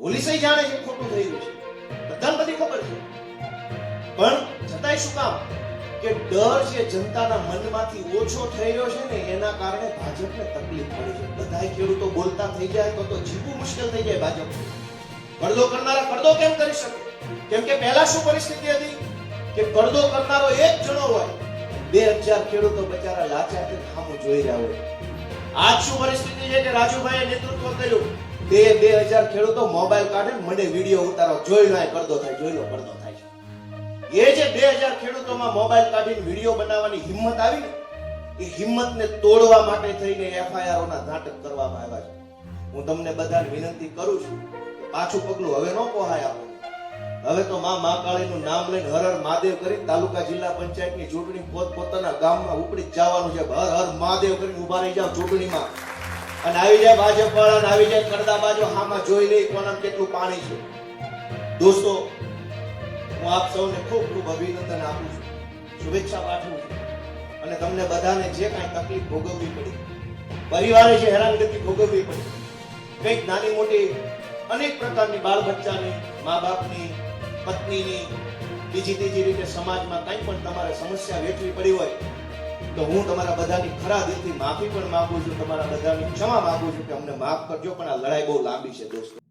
પોલીસે જાણે છે ખોટું થઈ રહ્યું છે, બધાને બધી ખબર છે, પણ છતાંય શું કામ કે ડર જે જનતાના મનમાંથી ઓછો થઈ રહ્યો છે ને એના કારણે ભાજપને તકલીફ પડી છે. બધાય ખેડૂતો બોલતા થઈ જાય તો જીવવું મુશ્કેલ થઈ જાય. ભાજપ કરદો કરનારા કરદો કેમ કરી શકે? કેમ કે પહેલા શું પરિસ્થિતિ હતી કે કરદો કરનારો એક જણો હોય, 2000 ખેડૂતો બચારા લાચારથી સામું જોઈ રહ્યા હોય. આજ શું પરિસ્થિતિ છે કે રાજુભાઈએ નેતૃત્વ કર્યું, 2000 ખેડૂતો મોબાઈલ કાઢે મને વિડીયો ઉતારો, જોઈ લો કરદો થાય, જોઈ લો કરદો થાય. એ જે 2000 ખેડૂતોમાં મોબાઈલ કાઢીને વિડીયો બનાવવાની હિંમત આવી ને, એ હિંમતને તોડવા માટે થઈને એફઆઈઆરોના નાટક કરવામાં આવ્યા છે. હું તમને બધાને વિનંતી કરું છું કે પાછું પગલું હવે ન પોહાય આપણે. હવે તો માં મહાકાળીનું નામ લઈને હર હર મહાદેવ કરી તાલુકા જિલ્લા પંચાયતની ચૂંટણી પોતપોતાના ગામમાં ઉપડી જવાનું છે. હર હર મહાદેવ કરીને ઉભા રહી જાવ ચૂંટણીમાં, અને આવી જાય ભાજપ વાળા, આવી જાય કરદા બાજુ, હામાં જોઈ લે કોનામાં કેટલું પાણી છે. દોસ્તો, હું આપ સૌને ખૂબ ખૂબ અભિનંદન આપું છું, શુભેચ્છા પાઠવું છું. અને તમને બધાને જે કાંઈ તકલીફ ભોગવવી પડી, પરિવારે જે હેરાનગતિ ભોગવવી પડી, કંઈક નાની મોટી અનેક પ્રકારની બાળ બચ્ચાની, મા બાપની, પત્નીની, બીજી ત્રીજી રીતે સમાજમાં કંઈ પણ તમારે સમસ્યા વેઠવી પડી હોય તો હું તમારા બધાની ખરા દિલથી માફી પણ માંગુ છું, તમારા બધાની ક્ષમા માંગુ છું કે અમને માફ કરજો, પણ આ લડાઈ બહુ લાંબી છે દોસ્તો.